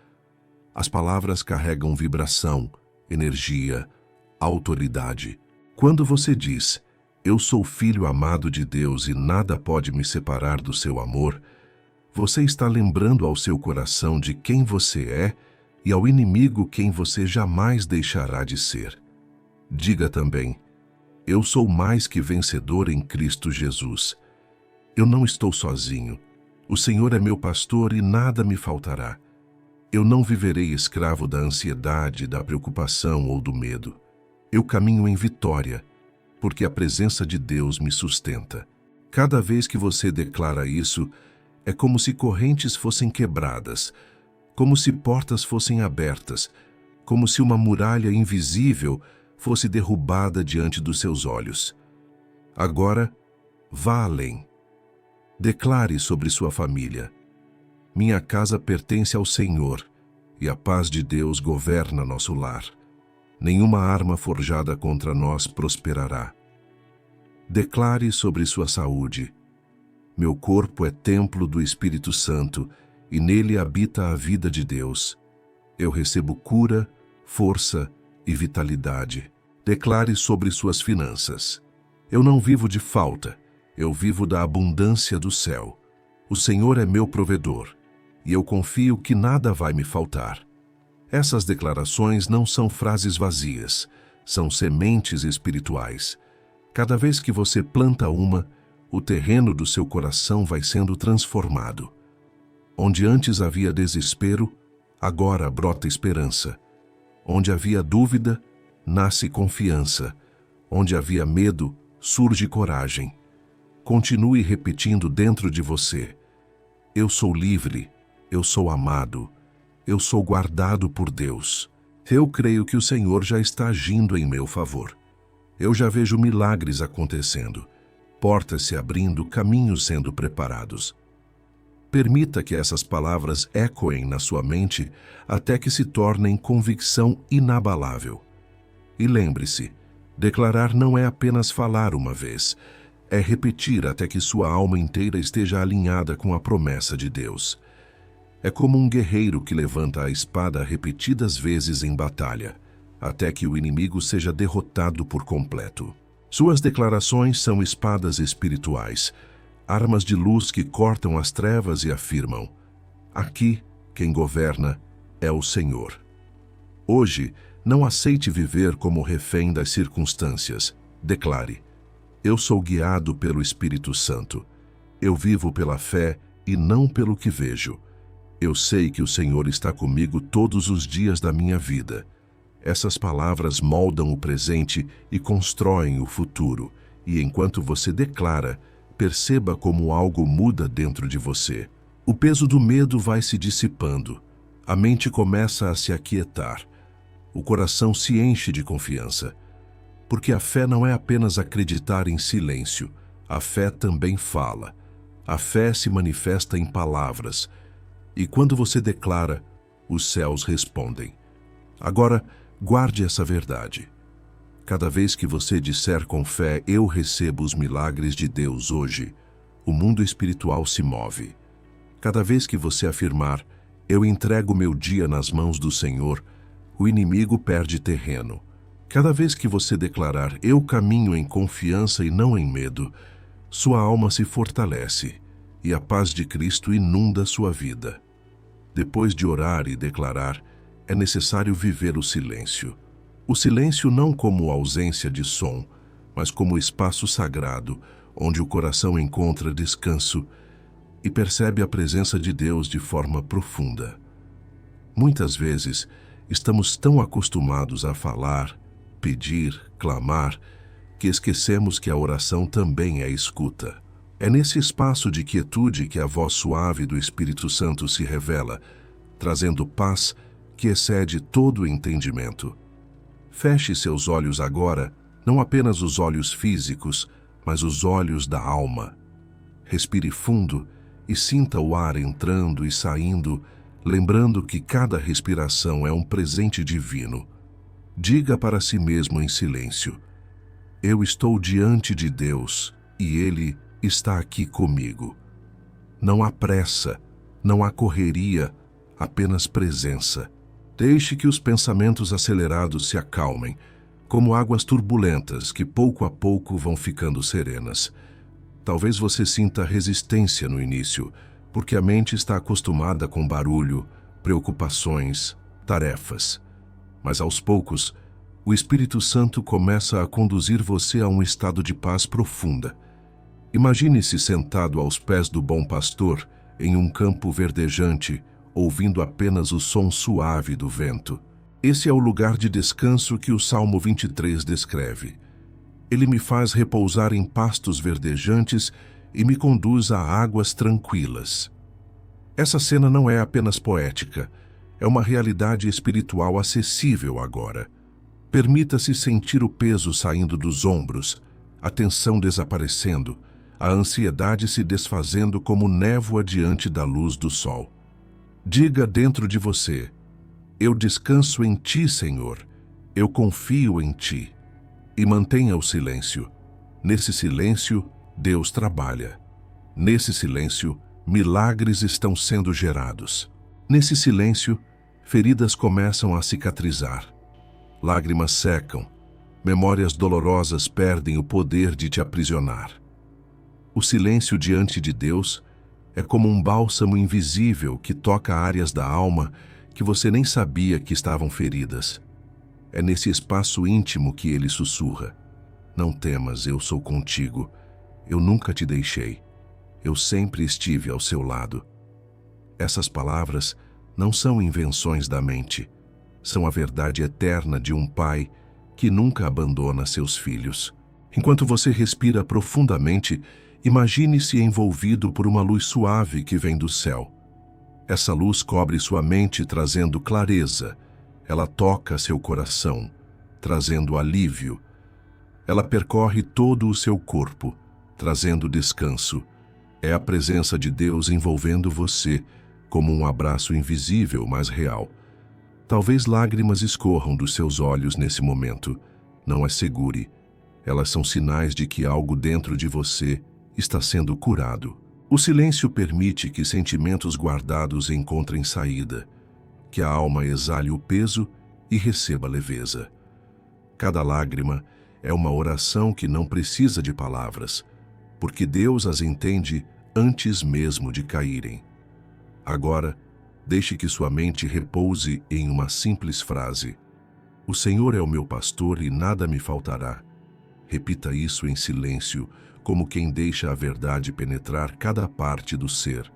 As palavras carregam vibração, energia, autoridade. Quando você diz: eu sou filho amado de Deus e nada pode me separar do seu amor, você está lembrando ao seu coração de quem você é e ao inimigo quem você jamais deixará de ser. Diga também: eu sou mais que vencedor em Cristo Jesus. Eu não estou sozinho. O Senhor é meu pastor e nada me faltará. Eu não viverei escravo da ansiedade, da preocupação ou do medo. Eu caminho em vitória, porque a presença de Deus me sustenta. Cada vez que você declara isso, é como se correntes fossem quebradas, como se portas fossem abertas, como se uma muralha invisível fosse derrubada diante dos seus olhos. Agora, vá além. Declare sobre sua família: minha casa pertence ao Senhor, e a paz de Deus governa nosso lar. Nenhuma arma forjada contra nós prosperará. Declare sobre sua saúde: meu corpo é templo do Espírito Santo, e nele habita a vida de Deus. Eu recebo cura, força e vitalidade. Declare sobre suas finanças: eu não vivo de falta, eu vivo da abundância do céu. O Senhor é meu provedor, e eu confio que nada vai me faltar. Essas declarações não são frases vazias, são sementes espirituais. Cada vez que você planta uma, o terreno do seu coração vai sendo transformado. Onde antes havia desespero, agora brota esperança. Onde havia dúvida, nasce confiança. Onde havia medo, surge coragem. Continue repetindo dentro de você: eu sou livre, eu sou amado, eu sou guardado por Deus. Eu creio que o Senhor já está agindo em meu favor. Eu já vejo milagres acontecendo, portas se abrindo, caminhos sendo preparados. Permita que essas palavras ecoem na sua mente até que se tornem convicção inabalável. E lembre-se, declarar não é apenas falar uma vez, é repetir até que sua alma inteira esteja alinhada com a promessa de Deus. É como um guerreiro que levanta a espada repetidas vezes em batalha, até que o inimigo seja derrotado por completo. Suas declarações são espadas espirituais, armas de luz que cortam as trevas e afirmam: aqui, quem governa é o Senhor. Hoje, não aceite viver como refém das circunstâncias. Declare: eu sou guiado pelo Espírito Santo. Eu vivo pela fé e não pelo que vejo. Eu sei que o Senhor está comigo todos os dias da minha vida. Essas palavras moldam o presente e constroem o futuro. E enquanto você declara, perceba como algo muda dentro de você. O peso do medo vai se dissipando. A mente começa a se aquietar. O coração se enche de confiança. Porque a fé não é apenas acreditar em silêncio. A fé também fala. A fé se manifesta em palavras. E quando você declara, os céus respondem. Agora, guarde essa verdade. Cada vez que você disser com fé, eu recebo os milagres de Deus hoje, o mundo espiritual se move. Cada vez que você afirmar, eu entrego meu dia nas mãos do Senhor, o inimigo perde terreno. Cada vez que você declarar, eu caminho em confiança e não em medo, sua alma se fortalece e a paz de Cristo inunda sua vida. Depois de orar e declarar, é necessário viver o silêncio. O silêncio não como ausência de som, mas como espaço sagrado, onde o coração encontra descanso e percebe a presença de Deus de forma profunda. Muitas vezes, estamos tão acostumados a falar, pedir, clamar, que esquecemos que a oração também é escuta. É nesse espaço de quietude que a voz suave do Espírito Santo se revela, trazendo paz que excede todo o entendimento. Feche seus olhos agora, não apenas os olhos físicos, mas os olhos da alma. Respire fundo e sinta o ar entrando e saindo, lembrando que cada respiração é um presente divino. Diga para si mesmo em silêncio: eu estou diante de Deus e Ele está aqui comigo. Não há pressa, não há correria, apenas presença. Deixe que os pensamentos acelerados se acalmem, como águas turbulentas que pouco a pouco vão ficando serenas. Talvez você sinta resistência no início, porque a mente está acostumada com barulho, preocupações, tarefas. Mas aos poucos, o Espírito Santo começa a conduzir você a um estado de paz profunda. Imagine-se sentado aos pés do bom pastor, em um campo verdejante, ouvindo apenas o som suave do vento. Esse é o lugar de descanso que o Salmo 23 descreve. Ele me faz repousar em pastos verdejantes e me conduz a águas tranquilas. Essa cena não é apenas poética, é uma realidade espiritual acessível agora. Permita-se sentir o peso saindo dos ombros, a tensão desaparecendo, a ansiedade se desfazendo como névoa diante da luz do sol. Diga dentro de você: eu descanso em ti, Senhor, eu confio em ti. E mantenha o silêncio. Nesse silêncio, Deus trabalha. Nesse silêncio, milagres estão sendo gerados. Nesse silêncio, feridas começam a cicatrizar. Lágrimas secam. Memórias dolorosas perdem o poder de te aprisionar. O silêncio diante de Deus é como um bálsamo invisível que toca áreas da alma que você nem sabia que estavam feridas. É nesse espaço íntimo que ele sussurra: não temas, eu sou contigo. Eu nunca te deixei. Eu sempre estive ao seu lado. Essas palavras não são invenções da mente. São a verdade eterna de um pai que nunca abandona seus filhos. Enquanto você respira profundamente, imagine-se envolvido por uma luz suave que vem do céu. Essa luz cobre sua mente, trazendo clareza. Ela toca seu coração, trazendo alívio. Ela percorre todo o seu corpo, trazendo descanso. É a presença de Deus envolvendo você, como um abraço invisível, mas real. Talvez lágrimas escorram dos seus olhos nesse momento. Não as segure. Elas são sinais de que algo dentro de você está sendo curado. O silêncio permite que sentimentos guardados encontrem saída, que a alma exale o peso e receba leveza. Cada lágrima é uma oração que não precisa de palavras, porque Deus as entende antes mesmo de caírem. Agora, deixe que sua mente repouse em uma simples frase: o Senhor é o meu pastor e nada me faltará. Repita isso em silêncio, como quem deixa a verdade penetrar cada parte do ser.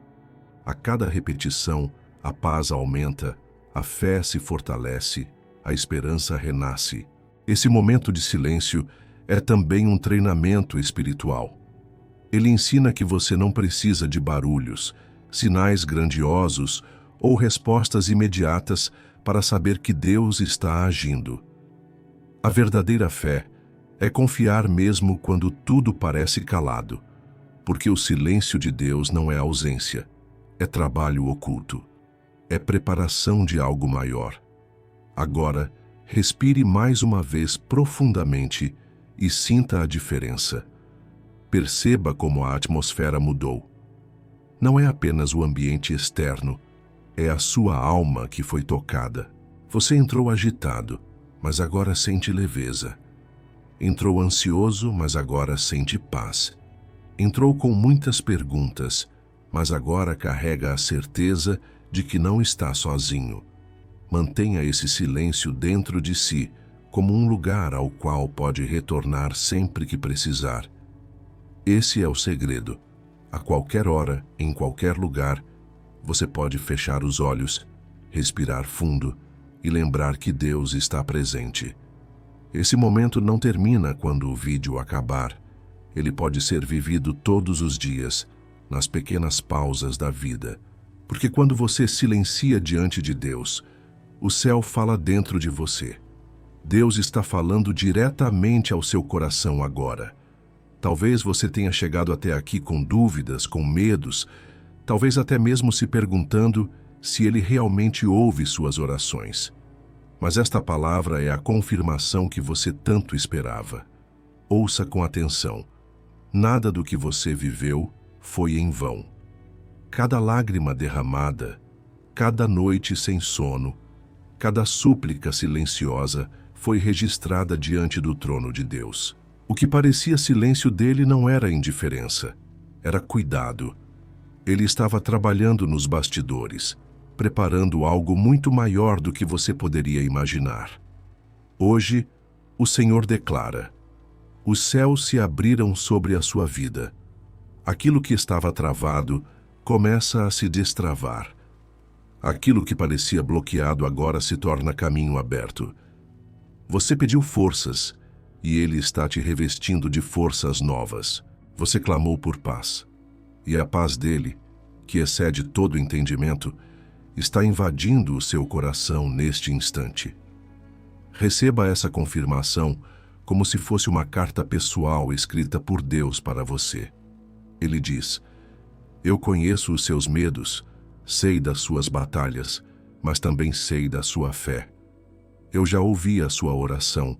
A cada repetição, a paz aumenta, a fé se fortalece, a esperança renasce. Esse momento de silêncio é também um treinamento espiritual. Ele ensina que você não precisa de barulhos, sinais grandiosos ou respostas imediatas para saber que Deus está agindo. A verdadeira fé é confiar mesmo quando tudo parece calado, porque o silêncio de Deus não é ausência, é trabalho oculto, é preparação de algo maior. Agora, respire mais uma vez profundamente e sinta a diferença. Perceba como a atmosfera mudou. Não é apenas o ambiente externo, é a sua alma que foi tocada. Você entrou agitado, mas agora sente leveza. Entrou ansioso, mas agora sente paz. Entrou com muitas perguntas, mas agora carrega a certeza de que não está sozinho. Mantenha esse silêncio dentro de si, como um lugar ao qual pode retornar sempre que precisar. Esse é o segredo. A qualquer hora, em qualquer lugar, você pode fechar os olhos, respirar fundo e lembrar que Deus está presente. Esse momento não termina quando o vídeo acabar. Ele pode ser vivido todos os dias, nas pequenas pausas da vida. Porque quando você silencia diante de Deus, o céu fala dentro de você. Deus está falando diretamente ao seu coração agora. Talvez você tenha chegado até aqui com dúvidas, com medos, talvez até mesmo se perguntando se Ele realmente ouve suas orações. Mas esta palavra é a confirmação que você tanto esperava. Ouça com atenção. Nada do que você viveu foi em vão. Cada lágrima derramada, cada noite sem sono, cada súplica silenciosa foi registrada diante do trono de Deus. O que parecia silêncio dele não era indiferença, era cuidado. Ele estava trabalhando nos bastidores, preparando algo muito maior do que você poderia imaginar. Hoje, o Senhor declara: os céus se abriram sobre a sua vida. Aquilo que estava travado começa a se destravar. Aquilo que parecia bloqueado agora se torna caminho aberto. Você pediu forças, e Ele está te revestindo de forças novas. Você clamou por paz, e a paz dele, que excede todo entendimento, está invadindo o seu coração neste instante. Receba essa confirmação como se fosse uma carta pessoal escrita por Deus para você. Ele diz: eu conheço os seus medos, sei das suas batalhas, mas também sei da sua fé. Eu já ouvi a sua oração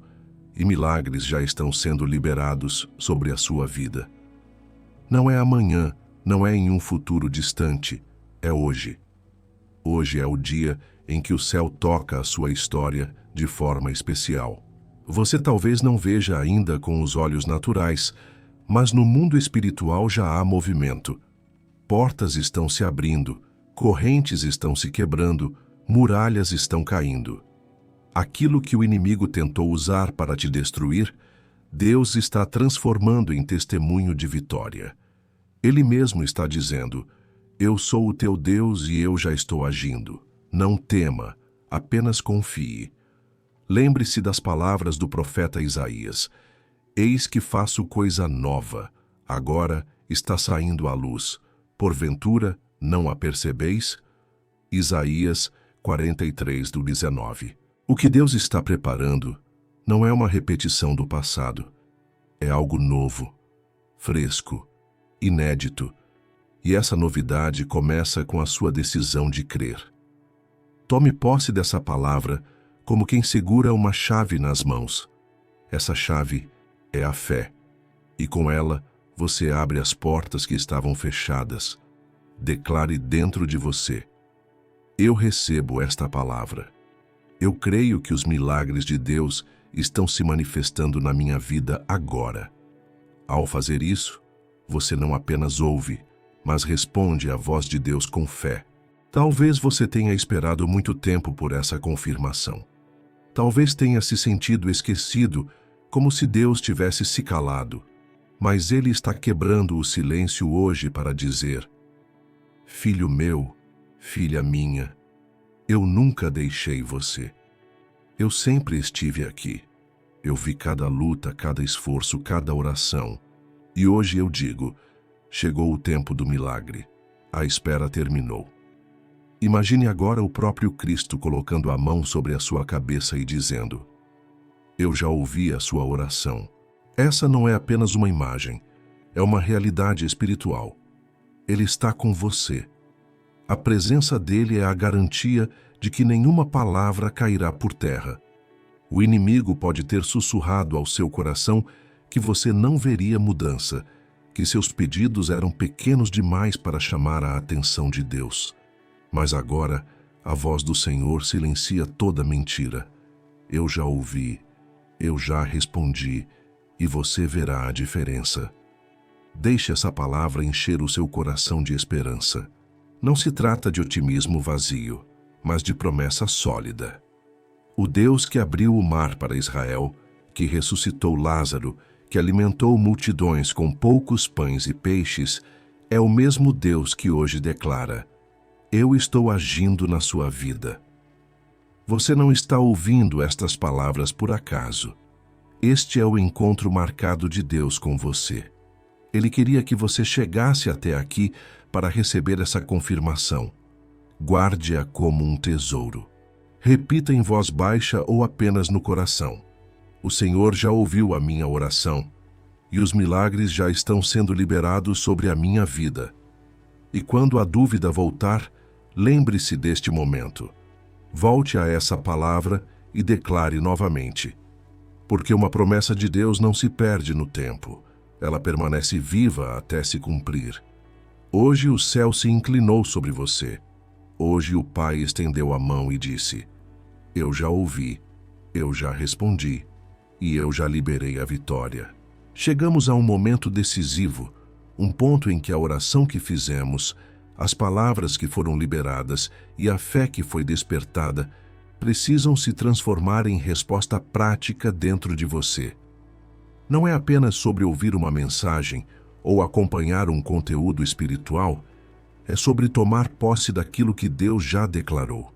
e milagres já estão sendo liberados sobre a sua vida. Não é amanhã, não é em um futuro distante, é hoje. Hoje é o dia em que o céu toca a sua história de forma especial. Você talvez não veja ainda com os olhos naturais, mas no mundo espiritual já há movimento. Portas estão se abrindo, correntes estão se quebrando, muralhas estão caindo. Aquilo que o inimigo tentou usar para te destruir, Deus está transformando em testemunho de vitória. Ele mesmo está dizendo: eu sou o teu Deus e eu já estou agindo. Não tema, apenas confie. Lembre-se das palavras do profeta Isaías: eis que faço coisa nova, agora está saindo à luz. Porventura, não a percebeis? Isaías 43:19. O que Deus está preparando não é uma repetição do passado. É algo novo, fresco, inédito. E essa novidade começa com a sua decisão de crer. Tome posse dessa palavra como quem segura uma chave nas mãos. Essa chave é a fé, e com ela você abre as portas que estavam fechadas. Declare dentro de você: eu recebo esta palavra. Eu creio que os milagres de Deus estão se manifestando na minha vida agora. Ao fazer isso, você não apenas ouve, mas responde à voz de Deus com fé. Talvez você tenha esperado muito tempo por essa confirmação. Talvez tenha se sentido esquecido, como se Deus tivesse se calado. Mas Ele está quebrando o silêncio hoje para dizer: filho meu, filha minha, eu nunca deixei você. Eu sempre estive aqui. Eu vi cada luta, cada esforço, cada oração. E hoje eu digo: chegou o tempo do milagre. A espera terminou. Imagine agora o próprio Cristo colocando a mão sobre a sua cabeça e dizendo: eu já ouvi a sua oração. Essa não é apenas uma imagem, é uma realidade espiritual. Ele está com você. A presença dele é a garantia de que nenhuma palavra cairá por terra. O inimigo pode ter sussurrado ao seu coração que você não veria mudança, que seus pedidos eram pequenos demais para chamar a atenção de Deus. Mas agora, a voz do Senhor silencia toda mentira. Eu já ouvi, eu já respondi, e você verá a diferença. Deixe essa palavra encher o seu coração de esperança. Não se trata de otimismo vazio, mas de promessa sólida. O Deus que abriu o mar para Israel, que ressuscitou Lázaro, que alimentou multidões com poucos pães e peixes, é o mesmo Deus que hoje declara: eu estou agindo na sua vida. Você não está ouvindo estas palavras por acaso. Este é o encontro marcado de Deus com você. Ele queria que você chegasse até aqui para receber essa confirmação. Guarde-a como um tesouro. Repita em voz baixa ou apenas no coração: o Senhor já ouviu a minha oração, e os milagres já estão sendo liberados sobre a minha vida. E quando a dúvida voltar, lembre-se deste momento. Volte a essa palavra e declare novamente. Porque uma promessa de Deus não se perde no tempo. Ela permanece viva até se cumprir. Hoje o céu se inclinou sobre você. Hoje o Pai estendeu a mão e disse: eu já ouvi, eu já respondi, e eu já liberei a vitória. Chegamos a um momento decisivo, um ponto em que a oração que fizemos, as palavras que foram liberadas e a fé que foi despertada precisam se transformar em resposta prática dentro de você. Não é apenas sobre ouvir uma mensagem ou acompanhar um conteúdo espiritual, é sobre tomar posse daquilo que Deus já declarou.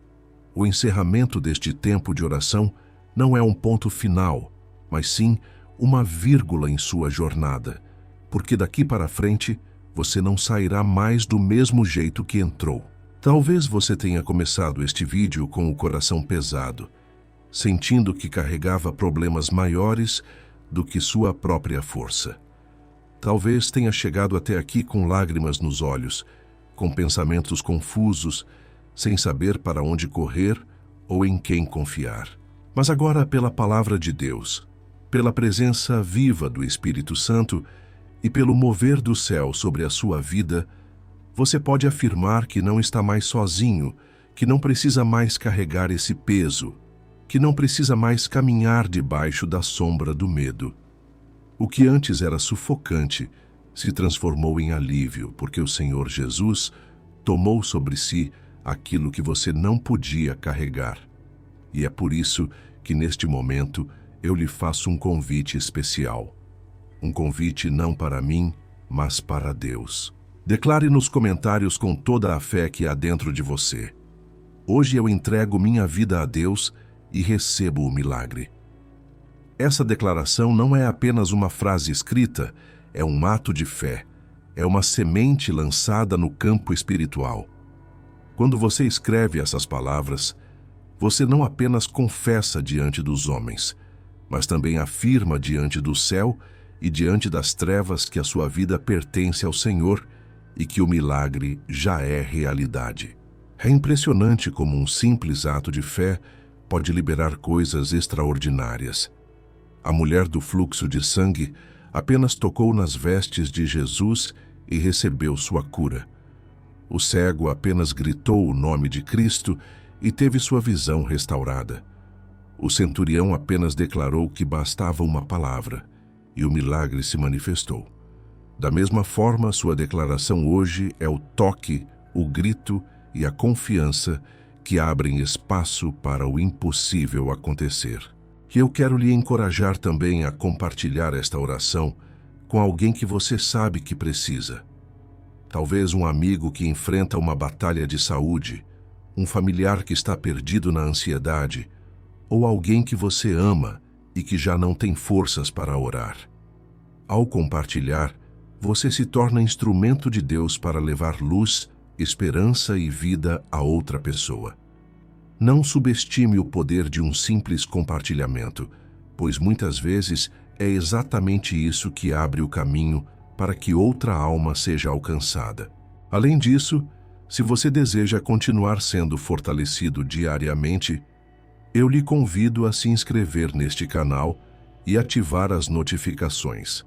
O encerramento deste tempo de oração não é um ponto final, mas sim uma vírgula em sua jornada, porque daqui para frente você não sairá mais do mesmo jeito que entrou. Talvez você tenha começado este vídeo com o coração pesado, sentindo que carregava problemas maiores do que sua própria força. Talvez tenha chegado até aqui com lágrimas nos olhos, com pensamentos confusos, sem saber para onde correr ou em quem confiar. Mas agora, pela palavra de Deus, pela presença viva do Espírito Santo e pelo mover do céu sobre a sua vida, você pode afirmar que não está mais sozinho, que não precisa mais carregar esse peso, que não precisa mais caminhar debaixo da sombra do medo. O que antes era sufocante se transformou em alívio, porque o Senhor Jesus tomou sobre si aquilo que você não podia carregar. E é por isso que neste momento eu lhe faço um convite especial. Um convite não para mim, mas para Deus. Declare nos comentários com toda a fé que há dentro de você: hoje eu entrego minha vida a Deus e recebo o milagre. Essa declaração não é apenas uma frase escrita, é um ato de fé, é uma semente lançada no campo espiritual. Quando você escreve essas palavras, você não apenas confessa diante dos homens, mas também afirma diante do céu e diante das trevas que a sua vida pertence ao Senhor e que o milagre já é realidade. É impressionante como um simples ato de fé pode liberar coisas extraordinárias. A mulher do fluxo de sangue apenas tocou nas vestes de Jesus e recebeu sua cura. O cego apenas gritou o nome de Cristo e teve sua visão restaurada. O centurião apenas declarou que bastava uma palavra, e o milagre se manifestou. Da mesma forma, sua declaração hoje é o toque, o grito e a confiança que abrem espaço para o impossível acontecer. E eu quero lhe encorajar também a compartilhar esta oração com alguém que você sabe que precisa. Talvez um amigo que enfrenta uma batalha de saúde, um familiar que está perdido na ansiedade, ou alguém que você ama e que já não tem forças para orar. Ao compartilhar, você se torna instrumento de Deus para levar luz, esperança e vida a outra pessoa. Não subestime o poder de um simples compartilhamento, pois muitas vezes é exatamente isso que abre o caminho para que outra alma seja alcançada. Além disso, se você deseja continuar sendo fortalecido diariamente, eu lhe convido a se inscrever neste canal e ativar as notificações.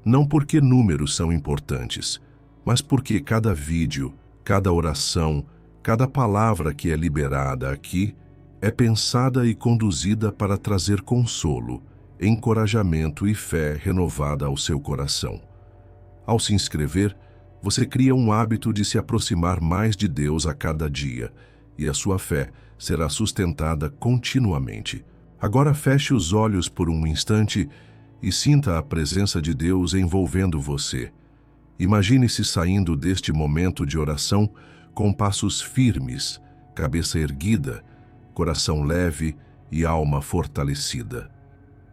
Não porque números são importantes, mas porque cada vídeo, cada oração, cada palavra que é liberada aqui é pensada e conduzida para trazer consolo, encorajamento e fé renovada ao seu coração. Ao se inscrever, você cria um hábito de se aproximar mais de Deus a cada dia, e a sua fé será sustentada continuamente. Agora feche os olhos por um instante e sinta a presença de Deus envolvendo você. Imagine-se saindo deste momento de oração com passos firmes, cabeça erguida, coração leve e alma fortalecida.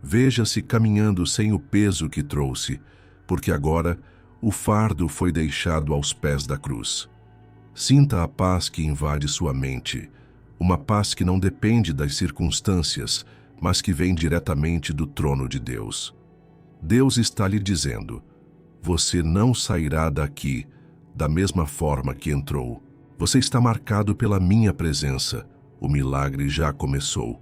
Veja-se caminhando sem o peso que trouxe, porque agora o fardo foi deixado aos pés da cruz. Sinta a paz que invade sua mente, uma paz que não depende das circunstâncias, mas que vem diretamente do trono de Deus. Deus está lhe dizendo: você não sairá daqui da mesma forma que entrou. Você está marcado pela minha presença. O milagre já começou.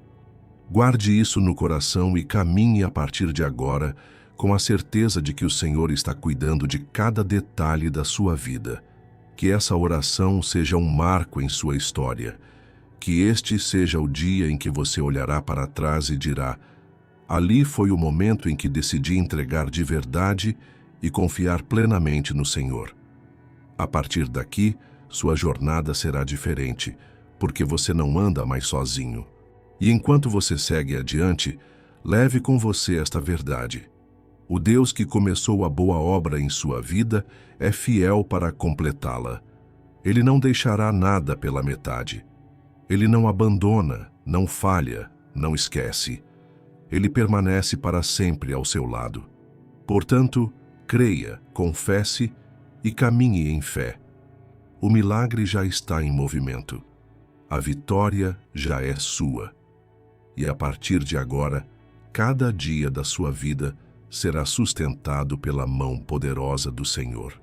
Guarde isso no coração e caminhe a partir de agora com a certeza de que o Senhor está cuidando de cada detalhe da sua vida. Que essa oração seja um marco em sua história. Que este seja o dia em que você olhará para trás e dirá: ali foi o momento em que decidi entregar de verdade e confiar plenamente no Senhor. A partir daqui, sua jornada será diferente, porque você não anda mais sozinho. E enquanto você segue adiante, leve com você esta verdade. O Deus que começou a boa obra em sua vida é fiel para completá-la. Ele não deixará nada pela metade. Ele não abandona, não falha, não esquece. Ele permanece para sempre ao seu lado. Portanto, creia, confesse e caminhe em fé. O milagre já está em movimento. A vitória já é sua. E a partir de agora, cada dia da sua vida será sustentado pela mão poderosa do Senhor.